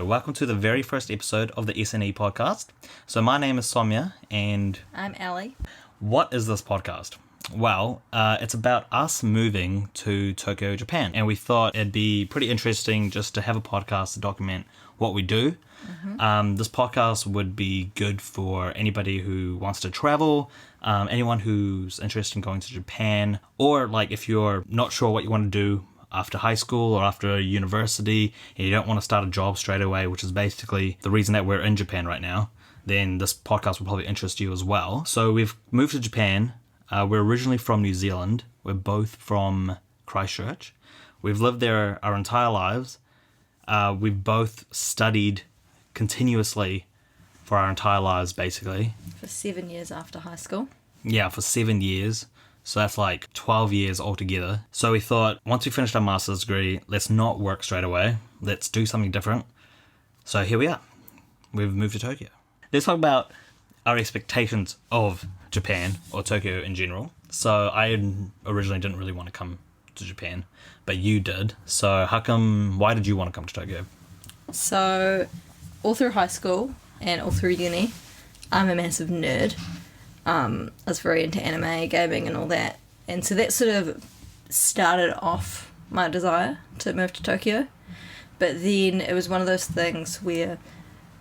Welcome to the very first episode of the SNE podcast. So my name is Soumya, and I'm Ellie. what is this podcast? Well, it's about us moving to Tokyo, Japan, and we thought it'd be pretty interesting just to have a podcast to document what we do. This podcast would be good for anybody who wants to travel, anyone who's interested in going to Japan, or like if you're not sure what you want to do after high school or after university and you don't want to start a job straight away, which is basically the reason that we're in Japan right now, then this podcast will probably interest you as well. So we've moved to Japan. We're originally from New Zealand. We're both from Christchurch. We've lived there our entire lives. We've both studied continuously for our entire lives, basically. For 7 years after high school. Yeah, for 7 years. So that's like 12 years altogether. So we thought, once we finished our master's degree, let's not work straight away. Let's do something different. So here we are. We've moved to Tokyo. Let's talk about our expectations of Japan, or Tokyo in general. So I originally didn't really want to come to Japan, but you did. So why did you want to come to Tokyo? So, all through high school and all through uni, I'm a massive nerd. I was very into anime, gaming and all that. And so that sort of started off my desire to move to Tokyo. But then it was one of those things where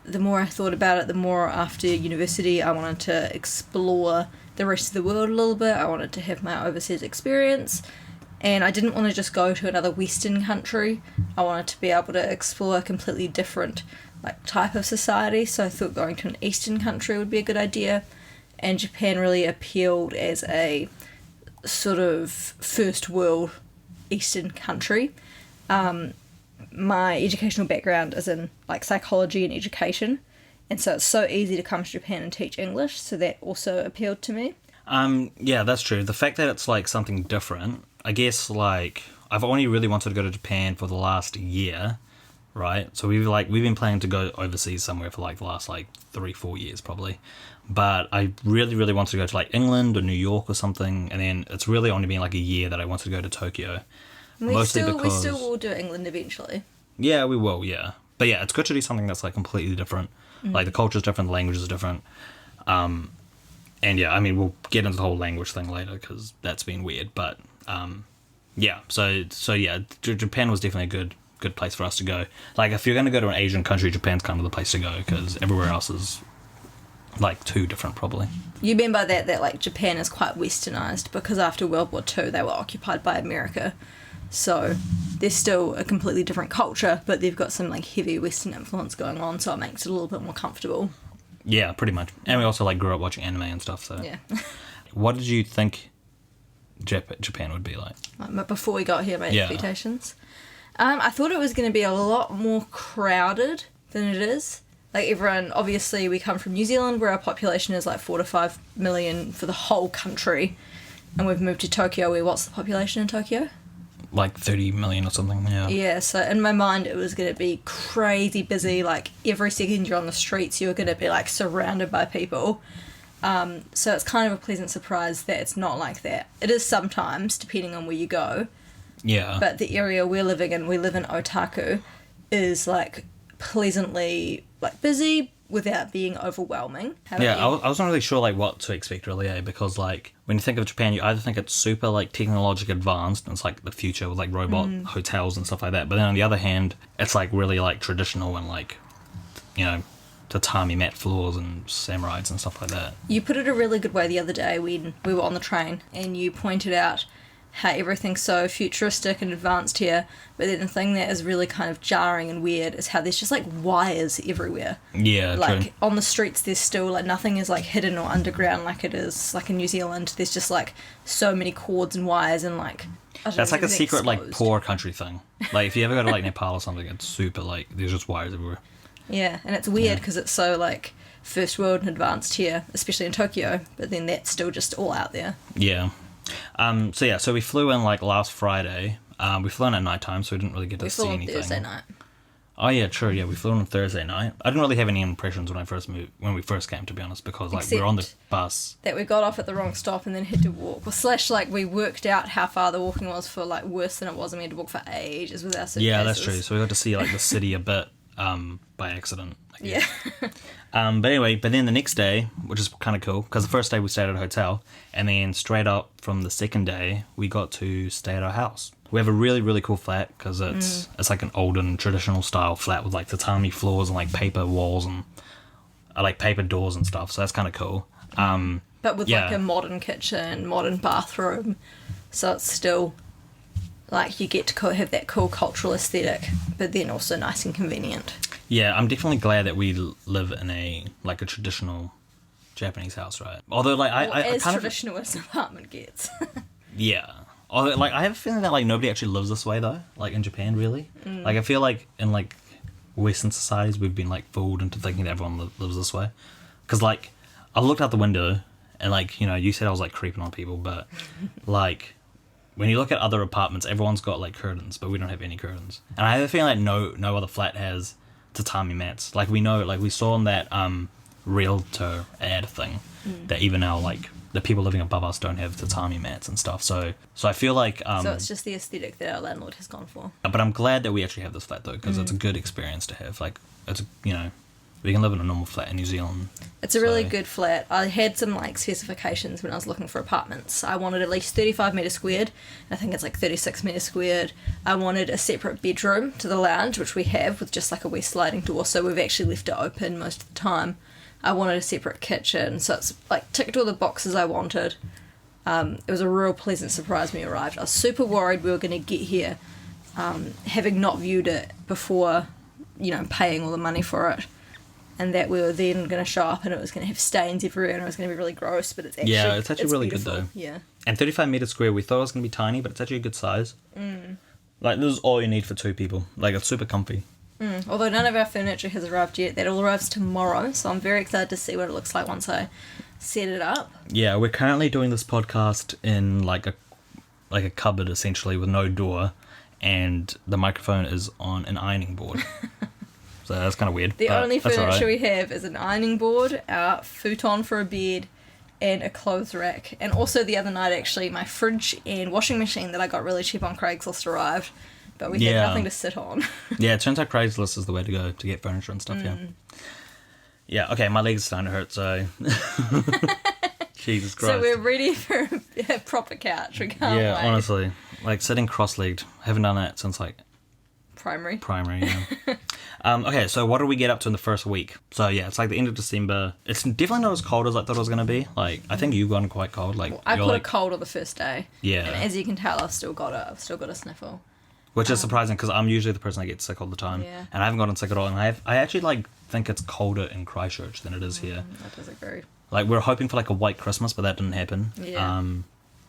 the more I thought about it, the more after university I wanted to explore the rest of the world a little bit. I wanted to have my overseas experience. And I didn't want to just go to another Western country. I wanted to be able to explore a completely different type of society. So I thought going to an Eastern country would be a good idea. And Japan really appealed as a sort of first world Eastern country. My educational background is in psychology and education, and so it's so easy to come to Japan and teach English, so that also appealed to me. Yeah, that's true. The fact that it's something different, I guess I've only really wanted to go to Japan for the last year, right? So we've been planning to go overseas somewhere for the last 3-4 years probably. But I really, really wanted to go to England or New York or something, and then it's really only been a year that I wanted to go to Tokyo. We still will do England eventually. Yeah, we will, yeah. But yeah, it's good to do something that's completely different. The culture's different, the language is different. And yeah, I mean, we'll get into the whole language thing later because that's been weird. But yeah, so yeah, Japan was definitely a good place for us to go. If you're going to go to an Asian country, Japan's kind of the place to go because everywhere else is too different probably. You mean by that Japan is quite westernized because after World War II they were occupied by America. So they're still a completely different culture, but they've got some heavy Western influence going on, so it makes it a little bit more comfortable. Yeah, pretty much. And we also grew up watching anime and stuff, so... Yeah. What did you think Japan would be like? Before we got here, my expectations? I thought it was going to be a lot more crowded than it is. Everyone, obviously we come from New Zealand where our population is 4 to 5 million for the whole country, and we've moved to Tokyo where what's the population in Tokyo? 30 million or something, yeah. Yeah, so in my mind it was going to be crazy busy. Every second you're on the streets you're going to be surrounded by people. So it's kind of a pleasant surprise that it's not like that. It is sometimes, depending on where you go. Yeah. But the area we're living in, we live in Otaku, is pleasantly busy without being overwhelming. Yeah, I wasn't really sure what to expect really, because when you think of Japan, you either think it's super technologically advanced and it's the future with robot hotels and stuff like that, but then on the other hand it's really traditional and tatami mat floors and samurais and stuff like that. You put it a really good way the other day when we were on the train and you pointed out how everything's so futuristic and advanced here, but then the thing that is really kind of jarring and weird is how there's just wires everywhere. Yeah, true. On the streets there's still nothing is hidden or underground like it is in New Zealand. There's just so many cords and wires and that's a secret exposed. Poor country thing. If you ever go to Nepal or something, it's super there's just wires everywhere. Yeah, and it's weird because it's so first world and advanced here, especially in Tokyo, but then that's still just all out there. Yeah. So we flew in last Friday. We flew in at night time, so we didn't really get to see anything. We flew on Thursday night. Oh yeah, true. Yeah, we flew on Thursday night. I didn't really have any impressions when we first came, to be honest, because we were on the bus. That we got off at the wrong stop and then had to walk. Well, we worked out how far the walking was for worse than it was, and we had to walk for ages with our suitcases. Yeah, that's true. So we got to see the city a bit. by accident. I Yeah. guess. But anyway, then the next day, which is kind of cool, because the first day we stayed at a hotel, and then straight up from the second day, we got to stay at our house. We have a really, really cool flat, because it's like an olden, traditional style flat with like tatami floors and like paper walls and like paper doors and stuff, so that's kind of cool. But with like a modern kitchen, modern bathroom, so it's still like you get to have that cool cultural aesthetic, but then also nice and convenient. Yeah, I'm definitely glad that we live in a traditional Japanese house, right? Although like I as kind traditional as an apartment gets. Yeah. Although like I have a feeling that like nobody actually lives this way though, like in Japan really. Like I feel like in like Western societies we've been like fooled into thinking that everyone lives this way. Because like I looked out the window and like, you know, you said I was like creeping on people, but like when you look at other apartments, everyone's got like curtains, but we don't have any curtains. And I have a feeling like no other flat has tatami mats. Like we know, like we saw on that realtor ad thing that even now like the people living above us don't have tatami mats and stuff. So I feel like so it's just the aesthetic that our landlord has gone for. But I'm glad that we actually have this flat though, because it's a good experience to have. Like it's, you know, we can live in a normal flat in New Zealand. It's a really good flat. I had some like specifications when I was looking for apartments. I wanted at least 35 metres squared. I think it's like 36 metres squared. I wanted a separate bedroom to the lounge, which we have with just like a west sliding door, so we've actually left it open most of the time. I wanted a separate kitchen, so it's like ticked all the boxes I wanted. It was a real pleasant surprise when we arrived. I was super worried we were going to get here, having not viewed it before, you know, paying all the money for it. And that we were then going to show up and it was going to have stains everywhere and it was going to be really gross, but it's actually really beautiful. good though. Yeah. And 35 metres square, we thought it was going to be tiny, but it's actually a good size. Like this is all you need for 2 people. Like it's super comfy. Although none of our furniture has arrived yet, that all arrives tomorrow, so I'm very excited to see what it looks like once I set it up. Yeah, we're currently doing this podcast in like a cupboard essentially with no door, and the microphone is on an ironing board. So that's kind of weird. The only furniture we have is an ironing board, our futon for a bed, and a clothes rack. And also the other night, actually, my fridge and washing machine that I got really cheap on Craigslist arrived, but we had nothing to sit on. Yeah, it turns out Craigslist is the way to go to get furniture and stuff, Yeah, okay, my legs are starting to hurt, so... Jesus Christ. So we're ready for a proper couch. We can't wait. Honestly. Like, sitting cross-legged. Haven't done that since, like... Primary, yeah. Okay, so what do we get up to in the first week? So yeah, it's like the end of December. It's definitely not as cold as I thought it was going to be. Like, I think you've gotten quite cold. Like, I caught a cold on the first day. Yeah. And as you can tell, I've still got a sniffle. Which is surprising because I'm usually the person that gets sick all the time. Yeah. And I haven't gotten sick at all. And I actually like think it's colder in Christchurch than it is here. I disagree. Like, we're hoping for like a white Christmas, but that didn't happen. Yeah.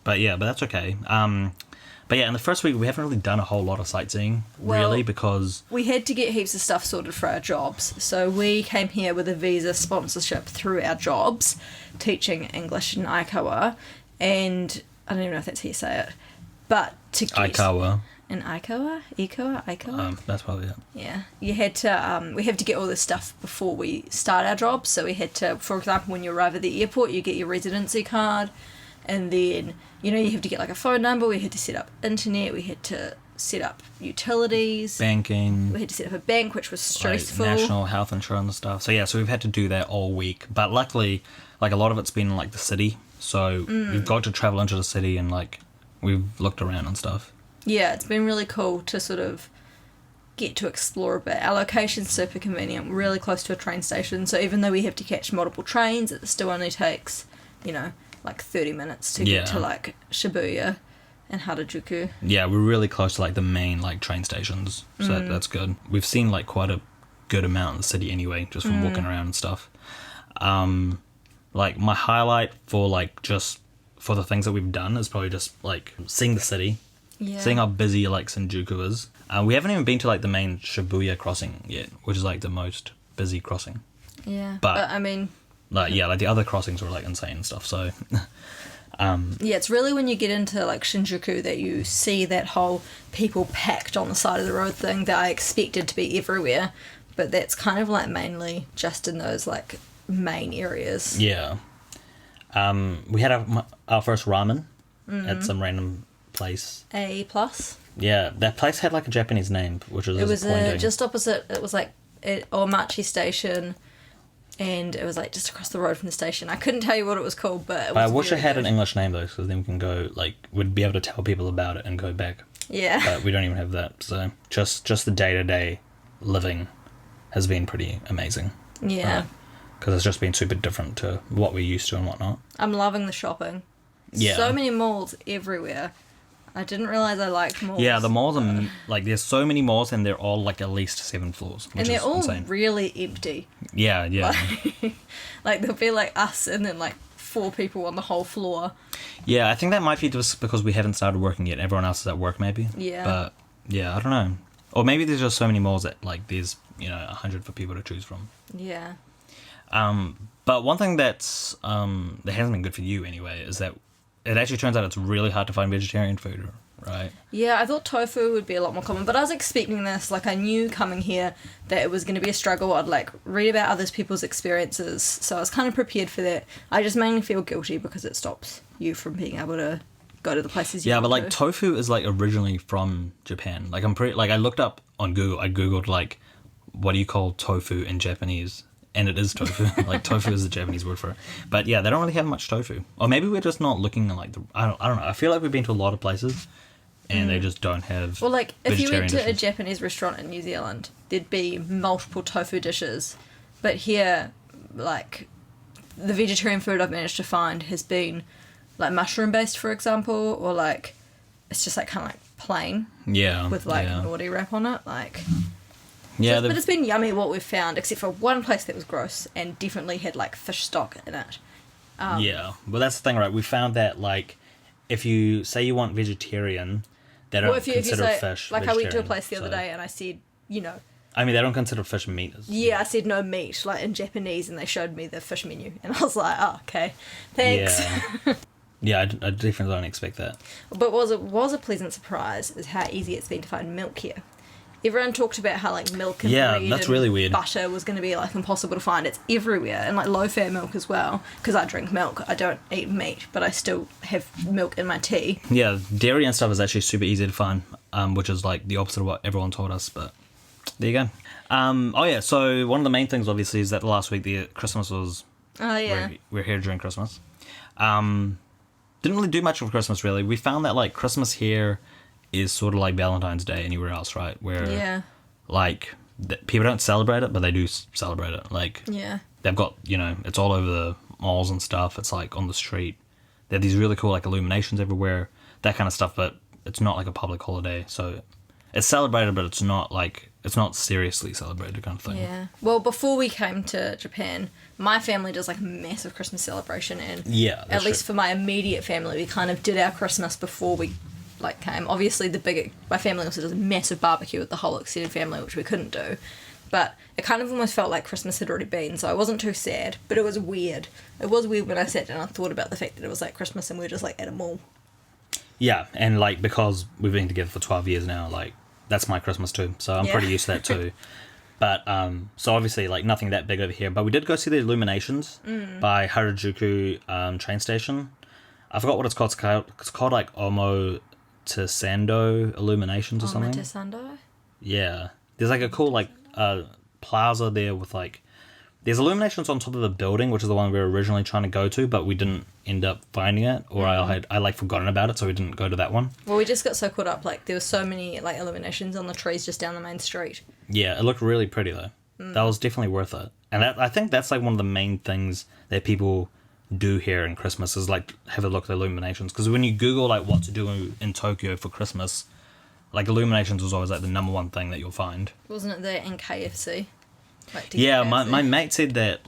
But that's okay. But yeah, in the first week, we haven't really done a whole lot of sightseeing, really, because... We had to get heaps of stuff sorted for our jobs. So we came here with a visa sponsorship through our jobs, teaching English in Aikawa. And I don't even know if that's how you say it. But to get... Aikawa. In Aikawa? Aikawa? That's probably it. Yeah. You had to... we have to get all this stuff before we start our jobs. So we had to... For example, when you arrive at the airport, you get your residency card. And then... You know, you have to get like a phone number, we had to set up internet, we had to set up utilities. Banking. We had to set up a bank, which was stressful. Like national health insurance stuff. So yeah, so we've had to do that all week. But luckily, like a lot of it's been in like the city. So we've got to travel into the city and like we've looked around and stuff. Yeah, it's been really cool to sort of get to explore a bit. Our location's super convenient, we're really close to a train station. So even though we have to catch multiple trains, it still only takes, you know, like 30 minutes to get to like Shibuya and Harajuku. Yeah, we're really close to like the main like train stations, so that's good. We've seen like quite a good amount in the city anyway, just from walking around and stuff. Like my highlight for like just for the things that we've done is probably just like seeing the city, seeing how busy like Shinjuku is. We haven't even been to like the main Shibuya crossing yet, which is like the most busy crossing. Yeah, but I mean. Like the other crossings were like insane and stuff. So, it's really when you get into like Shinjuku that you see that whole people packed on the side of the road thing that I expected to be everywhere, but that's kind of like mainly just in those like main areas. Yeah. We had our first ramen at some random place. A plus. Yeah, that place had like a Japanese name, which was it was just opposite. It was like or Machi Station, and it was like just across the road from the station. I couldn't tell you what it was called, but it was I wish it had good. an English name though, because then we can go we'd be able to tell people about it and go back. Yeah. But we don't even have that, so just the day-to-day living has been pretty amazing. Yeah. Because it's just been super different to what we're used to and whatnot. I'm loving the shopping. Yeah. So many malls everywhere. I didn't realise I liked malls. Yeah, the malls are there's so many malls and they're all at least 7 floors, which and they're is all insane. really empty. Yeah. Like there'll be us and then 4 people on the whole floor. Yeah, I think that might be just because we haven't started working yet. Everyone else is at work maybe. Yeah. But yeah, I don't know. Or maybe there's just so many malls that there's 100 for people to choose from. Yeah. But one thing that hasn't been good for you anyway is that it actually turns out it's really hard to find vegetarian food, right? Yeah, I thought tofu would be a lot more common, but I was expecting this. I knew coming here that it was going to be a struggle. I'd read about other people's experiences, so I was kind of prepared for that. I just mainly feel guilty because it stops you from being able to go to the places you want to. Tofu is originally from Japan. I'm pretty I looked up on Google. I googled what do you call tofu in Japanese? And it is tofu. Tofu is the Japanese word for it. But yeah, they don't really have much tofu. Or maybe we're just not looking at I don't know. I feel like we've been to a lot of places and they just don't have Well, if you went to a dishes. Japanese restaurant in New Zealand, there'd be multiple tofu dishes. But here, the vegetarian food I've managed to find has been mushroom based, for example, or it's just kind of plain. Yeah. With nori wrap on it, Yeah, but it's been yummy what we've found, except for one place that was gross and definitely had fish stock in it. yeah. Well, that's the thing, right? We found that if you say you want vegetarian, they don't if you consider say, fish. I went to a vegetarian, place the other day and I said, I mean, they don't consider fish meat. Yeah, I said no meat, in Japanese, and they showed me the fish menu, and I was like, oh, okay, thanks. Yeah. Yeah, I definitely don't expect that. But what was a pleasant surprise is how easy it's been to find milk here. Everyone talked about how milk and bread that's and really weird. butter was going to be impossible to find. It's everywhere, and low-fat milk as well, because I drink milk. I don't eat meat, but I still have milk in my tea. Yeah, dairy and stuff is actually super easy to find, which is the opposite of what everyone told us, but there you go. So one of the main things obviously is that last week the Christmas was... Oh, yeah. We're here during Christmas. Didn't really do much for Christmas, really. We found that Christmas here is sort of like Valentine's Day anywhere else, right? Where people don't celebrate it, but they do celebrate it. Yeah. They've got, it's all over the malls and stuff. It's on the street. They have these really cool illuminations everywhere, that kind of stuff, but it's not a public holiday. So it's celebrated, but it's not seriously celebrated kind of thing. Yeah. Well, before we came to Japan, my family does a massive Christmas celebration, and at least for my immediate family, we kind of did our Christmas before we came. Obviously, my family also does a massive barbecue with the whole extended family, which we couldn't do. But it kind of almost felt like Christmas had already been, so I wasn't too sad. But it was weird. It was weird when I sat down and thought about the fact that it was Christmas and we were just at a mall. Yeah, and because we've been together for 12 years now, that's my Christmas too. So I'm pretty used to that too. But so obviously nothing that big over here. But we did go see the illuminations by Harajuku train station. I forgot what it's called. It's called Omo Tesando Illuminations or something. Tesando? Yeah. There's a cool plaza there with there's illuminations on top of the building, which is the one we were originally trying to go to, but we didn't end up finding it, or I forgotten about it, so we didn't go to that one. Well, we just got so caught up, there were so many illuminations on the trees just down the main street. Yeah, it looked really pretty though. That was definitely worth it. And I think that's one of the main things that people do here in Christmas is have a look at the illuminations, because when you Google what to do in Tokyo for Christmas, illuminations was always the number one thing that you'll find. Wasn't it there in KFC? Yeah, my mate said that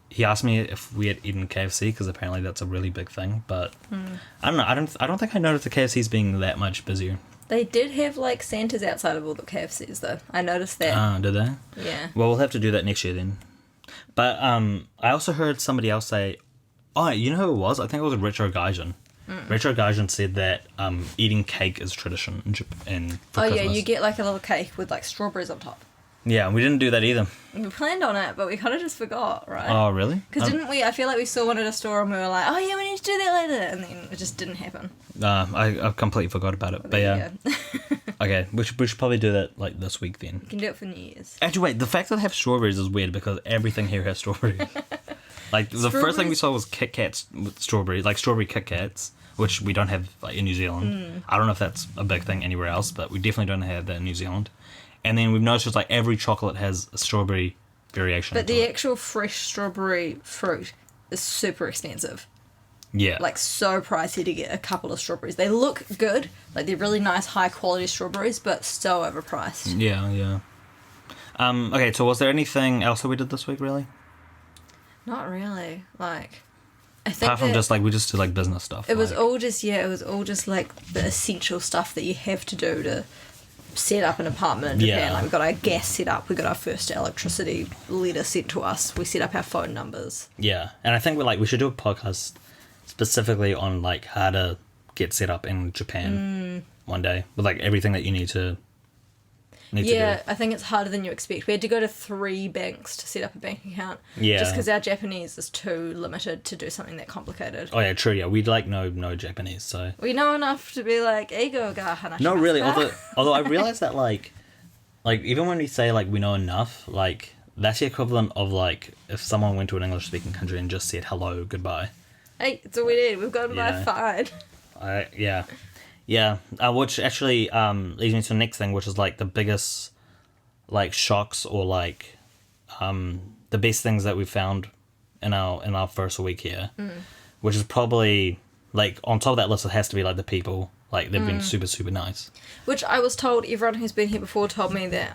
he asked me if we had eaten KFC, because apparently that's a really big thing, but I don't know. I don't think I noticed the KFCs being that much busier. They did have Santas outside of all the KFCs though. I noticed that. Did they? Yeah. Well, we'll have to do that next year then. But I also heard somebody else say, oh, you know who it was? I think it was Retro Gaijin. Retro Gaijin said that eating cake is tradition in Japan for Christmas. Yeah, you get a little cake with strawberries on top. Yeah, we didn't do that either. We planned on it, but we kind of just forgot, right? Oh, really? Because didn't we? I feel like we saw one at a store and we were like, oh yeah, we need to do that later, and then it just didn't happen. I completely forgot about it. But yeah. Okay, we should probably do that like this week then. You can do it for New Year's. Actually, wait. The fact that they have strawberries is weird because everything here has strawberries. Like the first thing we saw was Kit Kats with strawberries, like strawberry Kit Kats, which we don't have like in New Zealand. I don't know if that's a big thing anywhere else, but we definitely don't have that in New Zealand. And then we've noticed like every chocolate has a strawberry variation. But the actual fresh strawberry fruit is super expensive. Yeah. Like, so pricey to get a couple of strawberries. They look good, like they're really nice, high quality strawberries, but so overpriced. Yeah. Okay, so was there anything else that we did this week, really? Not really. Like, I think apart from just like we just did like business stuff. It was all just like the essential stuff that you have to do to set up an apartment in Japan. Like, we got our gas set up, we got our first electricity letter sent to us, we set up our phone numbers. Yeah, and I think we should do a podcast specifically on like how to get set up in Japan one day with like everything that you need to do. I think it's harder than you expect. We had to go to 3 banks to set up a bank account. Yeah. Just because our Japanese is too limited to do something that complicated. Oh yeah, true. Yeah, we'd like no Japanese, so we know enough to be like ego ga hanashi. no, really. Although I realize that like even when we say like we know enough, like that's the equivalent of like if someone went to an English speaking country and just said hello, goodbye. Hey, it's all we did. We've gotten by fine. Yeah, which actually leads me to the next thing, which is like the biggest like shocks or like the best things that we found in our first week here, which is probably like on top of that list. It has to be like the people. Like they've been super super nice. Which I was told, everyone who's been here before told me that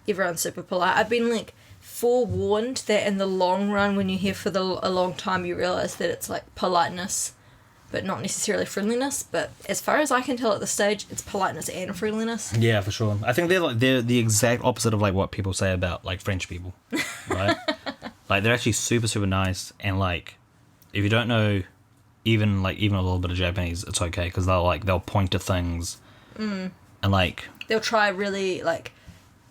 everyone's super polite. I've been like forewarned that in the long run, when you're here for a long time, you realise that it's like politeness, but not necessarily friendliness. But as far as I can tell at this stage, it's politeness and friendliness. Yeah, for sure. I think they're the exact opposite of like what people say about like French people, right? Like they're actually super super nice, and like if you don't know even a little bit of Japanese, it's okay because they'll point to things, and like they'll try really like.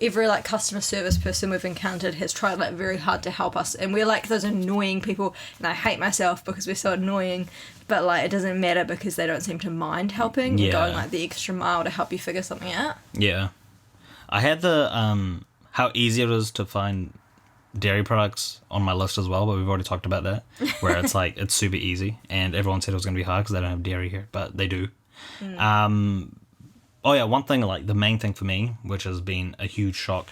Every like customer service person we've encountered has tried like very hard to help us, and we're like those annoying people, and I hate myself because we're so annoying, but like it doesn't matter because they don't seem to mind helping and going like the extra mile to help you figure something out. Yeah, I had the how easy it is to find dairy products on my list as well, but we've already talked about that, where it's like it's super easy, and everyone said it was going to be hard because they don't have dairy here, but they do. Oh yeah, one thing, like the main thing for me, which has been a huge shock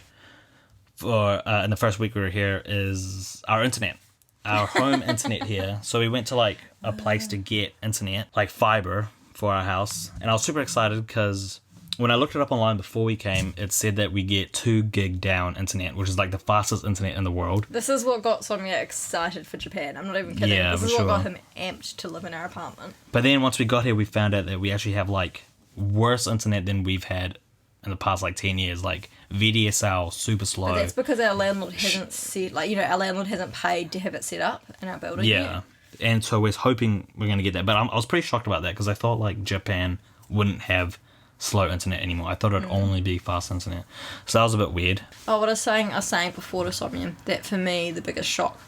for in the first week we were here, is our internet, our home internet here. So we went to like a place to get internet, like fiber for our house, and I was super excited because when I looked it up online before we came, it said that we get 2 gig down internet, which is like the fastest internet in the world. This is what got Sonia excited for Japan. I'm not even kidding. Yeah, this is what got him amped to live in our apartment. But then once we got here, we found out that we actually have like worse internet than we've had in the past like 10 years, like VDSL, super slow. But that's because our landlord hasn't our landlord hasn't paid to have it set up in our building yet. And so we're hoping we're going to get that, but I was pretty shocked about that because I thought like Japan wouldn't have slow internet anymore. I thought it'd only be fast internet, so that was a bit weird. What I was saying before to Sonia, that for me the biggest shock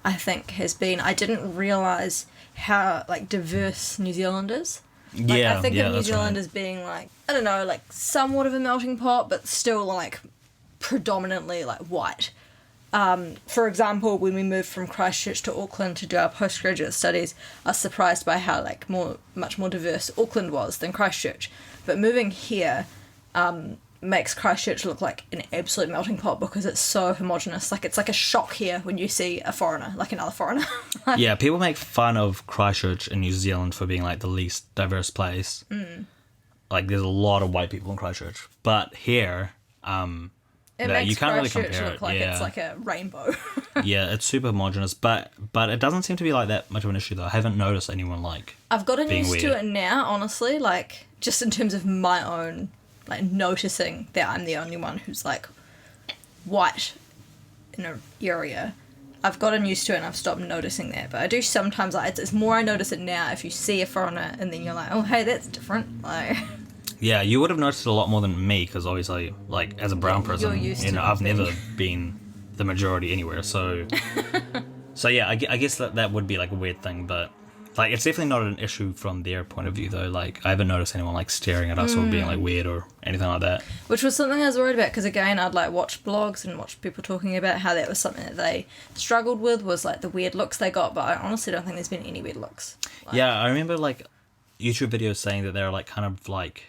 I think has been I didn't realise how like diverse New Zealand is. Like, I think of New Zealand as being like, I don't know, like somewhat of a melting pot, but still like predominantly like white. For example, when we moved from Christchurch to Auckland to do our postgraduate studies, I was surprised by how like much more diverse Auckland was than Christchurch. But moving here makes Christchurch look like an absolute melting pot because it's so homogenous. Like it's like a shock here when you see a foreigner, like another foreigner. Yeah, people make fun of Christchurch in New Zealand for being like the least diverse place. Like there's a lot of white people in Christchurch, but here, it makes you can't really Christchurch compare look like it's like a rainbow. Yeah, it's super homogenous, but it doesn't seem to be like that much of an issue though. I haven't noticed anyone like I've gotten used weird to it now, honestly. Like just in terms of my own. Like noticing that I'm the only one who's like white in an area. I've gotten used to it and I've stopped noticing that. But I do sometimes, like it's more I notice it now if you see a foreigner and then you're like, oh hey, that's different. Like yeah, you would have noticed it a lot more than me because obviously, like as a brown person, I've never been the majority anywhere. So so yeah, I guess that would be like a weird thing, but Like, it's definitely not an issue from their point of view, though. Like, I haven't noticed anyone, like, staring at us or being, like, weird or anything like that. Which was something I was worried about, because, again, I'd, like, watch blogs and watch people talking about how that was something that they struggled with, was, like, the weird looks they got, but I honestly don't think there's been any weird looks. Like, Yeah, I remember, like, YouTube videos saying that they're, like, kind of, like...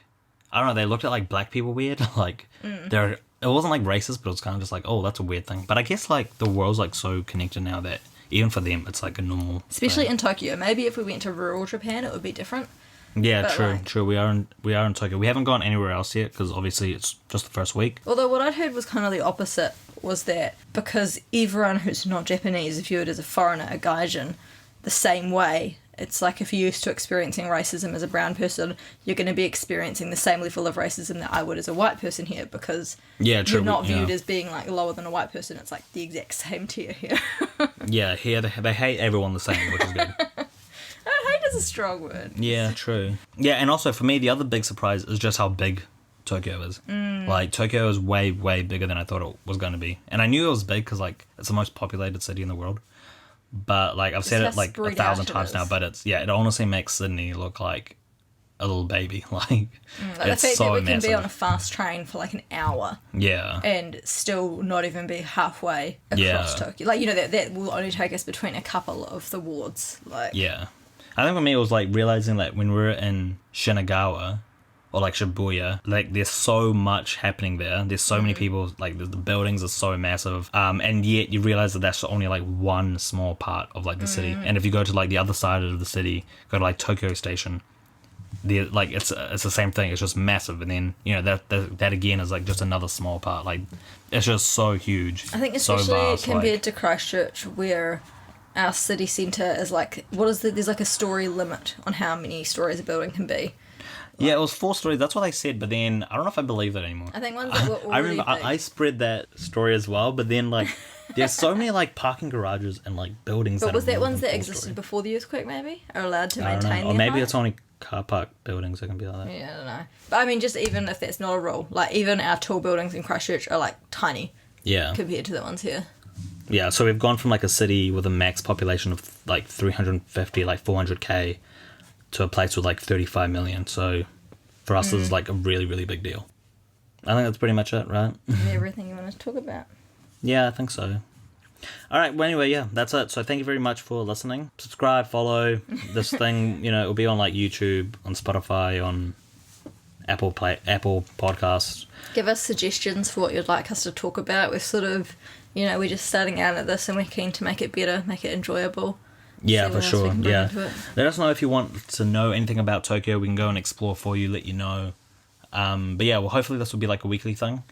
I don't know, they looked at, like, black people weird. Like, they're... It wasn't, like, racist, but it was kind of just like, oh, that's a weird thing. But I guess, like, the world's, like, so connected now that even for them, it's, like, a normal especially thing. in Tokyo. Maybe if we went to rural Japan, it would be different. Yeah, But, true, like- true. We are in Tokyo. We haven't gone anywhere else yet because obviously it's just the first week. Although what I'd heard was kind of the opposite, was that because everyone who's not Japanese is viewed as a foreigner, a gaijin, the same way. It's like if you're used to experiencing racism as a brown person, you're going to be experiencing the same level of racism that I would as a white person here, because Yeah, true. you're not viewed yeah. as being like lower than a white person. It's like the exact same tier here. Yeah, here they hate everyone the same, which is good. Hate is a strong word. Yeah, true. Yeah, and also for me, the other big surprise is just how big Tokyo is. Like, Tokyo is way, way bigger than I thought it was going to be. And I knew it was big because, like, it's the most populated city in the world. But, like, I've said how it, like, spread 1,000 out it times now, is. but it's, yeah, it honestly makes Sydney look like a little baby. Like, Like the it's fact so that we can massive. be on a fast train for like an hour Yeah. and still not even be halfway across Yeah. Tokyo. Like, you know, that will only take us between a couple of the wards. Like, Yeah. I think for me it was like realizing that when we were in Shinagawa or like Shibuya, like there's so much happening there. There's so many people, like the buildings are so massive. And yet you realize that that's only like one small part of like the city. And if you go to like the other side of the city, go to like Tokyo Station, like it's the same thing. It's just massive. And then, you know, that again is like just another small part. Like it's just so huge. I think so especially vast, compared like, to Christchurch, where our city centre is like, there's like a story limit on how many stories a building can be. yeah, it was 4 stories. That's what I said. But then I don't know if I believe that anymore. I think ones that were already I remember big. I spread that story as well, but then like there's so many like parking garages and like buildings. But was are that more ones than that 4 existed story. before the earthquake, maybe? Are allowed to I don't know. maintain Or their maybe height? it's only car park buildings that can be like that. Yeah, I don't know. But I mean, just even if that's not a rule, like even our tall buildings in Christchurch are like tiny Yeah, compared to the ones here. yeah. So we've gone from like a city with a max population of like 350, like 400k, to a place with like 35 million. So for us, this is like a really, really big deal. I think that's pretty much it, right? Everything you want to talk about. Yeah, I think so. All right. Well, anyway, yeah, that's it. So thank you very much for listening. Subscribe, follow this thing. You know, it'll be on like YouTube, on Spotify, on Apple Podcasts. Give us suggestions for what you'd like us to talk about. We're sort of, you know, we're just starting out at this and we're keen to make it better, make it enjoyable. Yeah, See for what else we sure. can bring Yeah. into it. Let us know if you want to know anything about Tokyo. We can go and explore for you, let you know. But yeah, well, hopefully this will be like a weekly thing.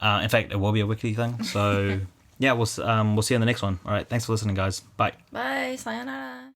In fact, it will be a weekly thing. So yeah, we'll see you on the next one. All right. Thanks for listening, guys. Bye. Bye, sayonara.